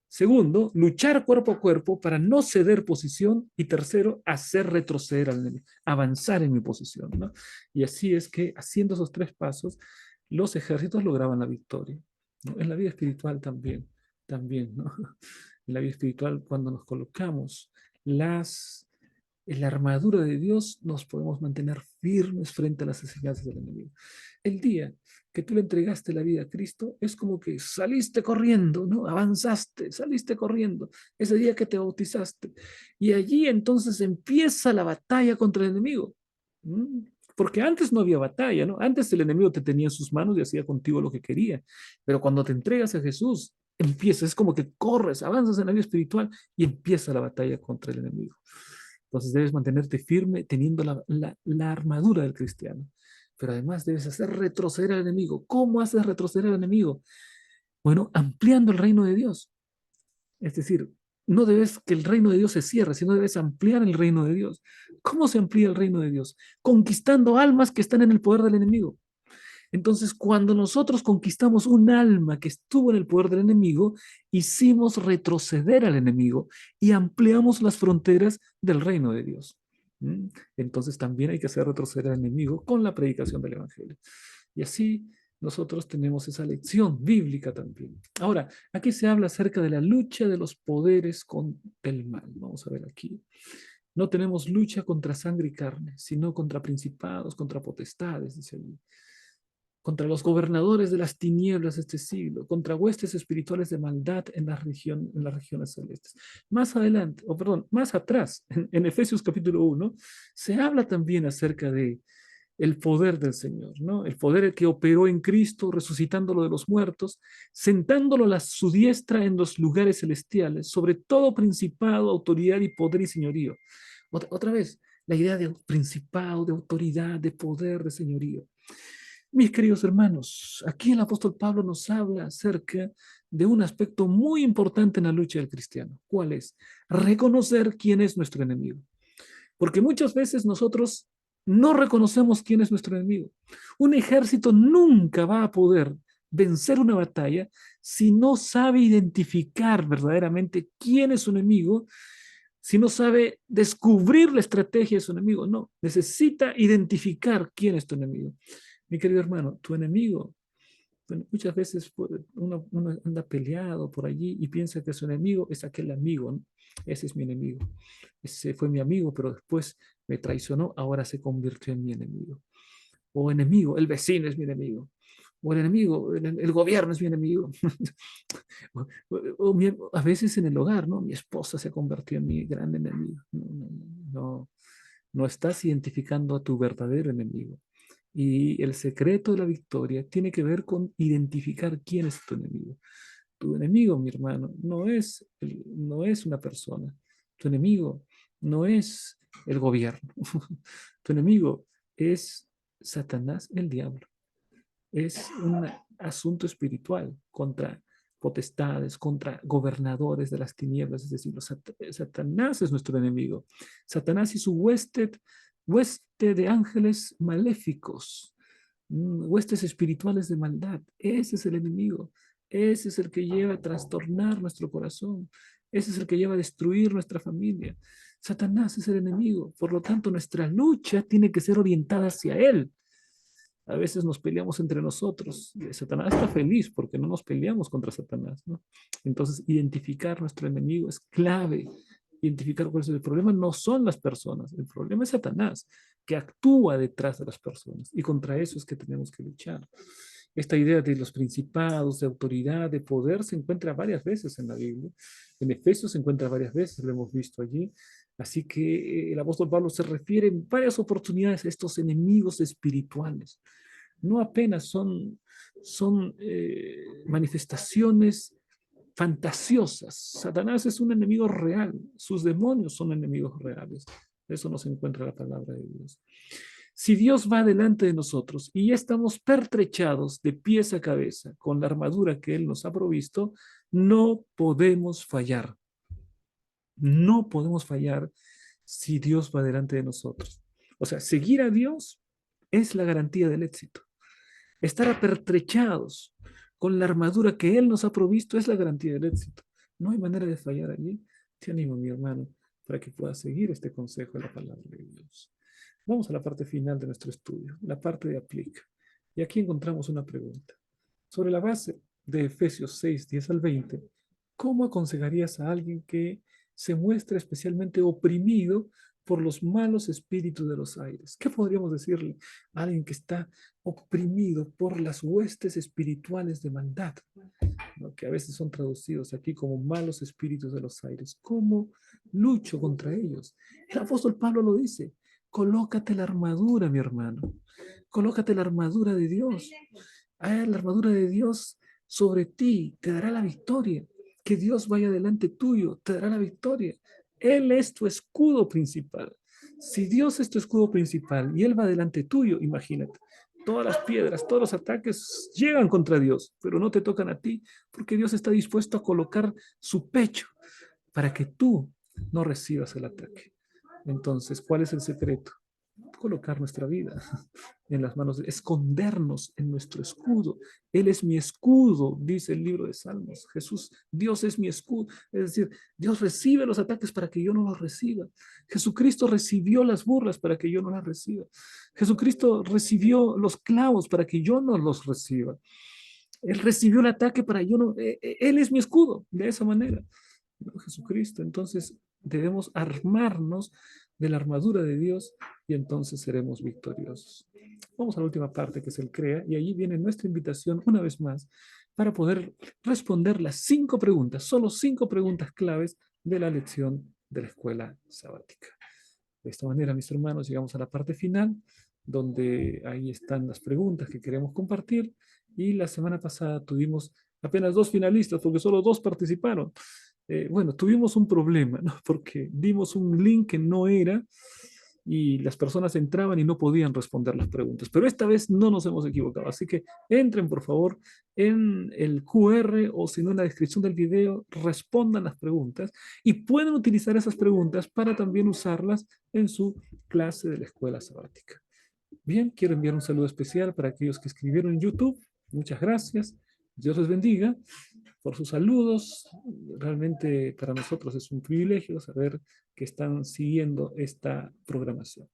Segundo, luchar cuerpo a cuerpo para no ceder posición. Y tercero, hacer retroceder al enemigo, avanzar en mi posición, ¿no? Y así es que, haciendo esos tres pasos, los ejércitos lograban la victoria, ¿no? En la vida espiritual también, ¿no? En la vida espiritual, cuando nos colocamos en la armadura de Dios, nos podemos mantener firmes frente a las enseñanzas del enemigo. El día que tú le entregaste la vida a Cristo, es como que saliste corriendo, ¿no? Avanzaste, saliste corriendo. Ese día que te bautizaste. Y allí entonces empieza la batalla contra el enemigo. ¿Mm? Porque antes no había batalla, ¿no? Antes el enemigo te tenía en sus manos y hacía contigo lo que quería. Pero cuando te entregas a Jesús, empieza, es como que corres, avanzas en la vida espiritual y empieza la batalla contra el enemigo. Entonces debes mantenerte firme teniendo la armadura del cristiano. Pero además debes hacer retroceder al enemigo. ¿Cómo haces retroceder al enemigo? Bueno, ampliando el reino de Dios. Es decir, no debes que el reino de Dios se cierre, sino debes ampliar el reino de Dios. ¿Cómo se amplía el reino de Dios? Conquistando almas que están en el poder del enemigo. Entonces, cuando nosotros conquistamos un alma que estuvo en el poder del enemigo, hicimos retroceder al enemigo y ampliamos las fronteras del reino de Dios. ¿Mm? Entonces, también hay que hacer retroceder al enemigo con la predicación del evangelio. Y así nosotros tenemos esa lección bíblica también. Ahora, aquí se habla acerca de la lucha de los poderes con el mal. Vamos a ver aquí. No tenemos lucha contra sangre y carne, sino contra principados, contra potestades, dice allí, contra los gobernadores de las tinieblas de este siglo, contra huestes espirituales de maldad en las regiones celestes. Más adelante, o perdón, más atrás, en Efesios capítulo 1, se habla también acerca de el poder del Señor, ¿no? El poder que operó en Cristo, resucitándolo de los muertos, sentándolo a su diestra en los lugares celestiales, sobre todo principado, autoridad y poder y señorío. Otra vez, la idea de principado, de autoridad, de poder, de señorío. Mis queridos hermanos, aquí el apóstol Pablo nos habla acerca de un aspecto muy importante en la lucha del cristiano. ¿Cuál es? Reconocer quién es nuestro enemigo. Porque muchas veces nosotros no reconocemos quién es nuestro enemigo. Un ejército nunca va a poder vencer una batalla si no sabe identificar verdaderamente quién es su enemigo, si no sabe descubrir la estrategia de su enemigo. No, necesita identificar quién es tu enemigo. Mi querido hermano, tu enemigo, bueno, muchas veces uno anda peleado por allí y piensa que su enemigo es aquel amigo, ¿no? Ese es mi enemigo. Ese fue mi amigo, pero después me traicionó, ahora se convirtió en mi enemigo. O enemigo, el vecino es mi enemigo. O el enemigo, el gobierno es mi enemigo. A veces en el hogar, ¿no? Mi esposa se convirtió en mi gran enemigo. No, no estás identificando a tu verdadero enemigo. Y el secreto de la victoria tiene que ver con identificar quién es tu enemigo. Tu enemigo, mi hermano, no es una persona. Tu enemigo no es el gobierno. Tu enemigo es Satanás, el diablo. Es un asunto espiritual contra potestades, contra gobernadores de las tinieblas. Es decir, Satanás es nuestro enemigo. Satanás y su hueste de ángeles maléficos, huestes espirituales de maldad. Ese es el enemigo. Ese es el que lleva a trastornar nuestro corazón. Ese es el que lleva a destruir nuestra familia. Satanás es el enemigo. Por lo tanto, nuestra lucha tiene que ser orientada hacia él. A veces nos peleamos entre nosotros. Satanás está feliz porque no nos peleamos contra Satanás, ¿no? Entonces, identificar nuestro enemigo es clave. Identificar cuál es el problema. No son las personas, el problema es Satanás, que actúa detrás de las personas. Y contra eso es que tenemos que luchar. Esta idea de los principados, de autoridad, de poder, se encuentra varias veces en la Biblia. En Efesios se encuentra varias veces, lo hemos visto allí. Así que el apóstol Pablo se refiere en varias oportunidades a estos enemigos espirituales. No apenas son manifestaciones fantasiosas. Satanás es un enemigo real. Sus demonios son enemigos reales. Eso nos encuentra la palabra de Dios. Si Dios va delante de nosotros y ya estamos pertrechados de pies a cabeza con la armadura que Él nos ha provisto, no podemos fallar. No podemos fallar si Dios va delante de nosotros. O sea, seguir a Dios es la garantía del éxito. Estar apertrechados con la armadura que Él nos ha provisto es la garantía del éxito. No hay manera de fallar allí. Te animo, mi hermano, para que puedas seguir este consejo de la palabra de Dios. Vamos a la parte final de nuestro estudio, la parte de aplica. Y aquí encontramos una pregunta. Sobre la base de Efesios 6, 10 al 20, ¿cómo aconsejarías a alguien que se muestra especialmente oprimido por los malos espíritus de los aires? ¿Qué podríamos decirle a alguien que está oprimido por las huestes espirituales de maldad, ¿no? Que a veces son traducidos aquí como malos espíritus de los aires? ¿Cómo lucho contra ellos? El apóstol Pablo lo dice. Colócate la armadura, mi hermano. Colócate la armadura de Dios. La armadura de Dios sobre ti te dará la victoria. Que Dios vaya delante tuyo, te dará la victoria. Él es tu escudo principal. Si Dios es tu escudo principal y Él va delante tuyo, imagínate, todas las piedras, todos los ataques llegan contra Dios, pero no te tocan a ti, porque Dios está dispuesto a colocar su pecho para que tú no recibas el ataque. Entonces, ¿cuál es el secreto? Colocar nuestra vida en las manos, escondernos en nuestro escudo. Él es mi escudo, dice el libro de Salmos. Jesús, Dios es mi escudo. Es decir, Dios recibe los ataques para que yo no los reciba. Jesucristo recibió las burlas para que yo no las reciba. Jesucristo recibió los clavos para que yo no los reciba. Él recibió el ataque para yo no. Él es mi escudo, de esa manera. ¿No? Jesucristo. Entonces debemos armarnos de la armadura de Dios y entonces seremos victoriosos. Vamos a la última parte que es el CREA y allí viene nuestra invitación una vez más para poder responder las 5 preguntas, solo 5 preguntas claves de la lección de la escuela sabática. De esta manera, mis hermanos, llegamos a la parte final, donde ahí están las preguntas que queremos compartir. Y la semana pasada tuvimos apenas 2 finalistas, porque solo 2 participaron. Bueno, tuvimos un problema, ¿no? Porque dimos un link que no era y las personas entraban y no podían responder las preguntas. Pero esta vez no nos hemos equivocado. Así que entren, por favor, en el QR o si no en la descripción del video, respondan las preguntas y pueden utilizar esas preguntas para también usarlas en su clase de la escuela sabática. Bien, quiero enviar un saludo especial para aquellos que escribieron en YouTube. Muchas gracias. Dios les bendiga por sus saludos. Realmente para nosotros es un privilegio saber que están siguiendo esta programación.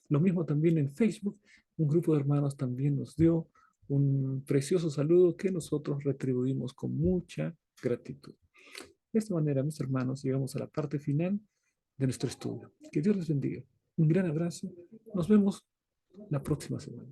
Lo mismo también en Facebook. Un grupo de hermanos también nos dio un precioso saludo que nosotros retribuimos con mucha gratitud. De esta manera, mis hermanos, llegamos a la parte final de nuestro estudio. Que Dios les bendiga. Un gran abrazo. Nos vemos la próxima semana.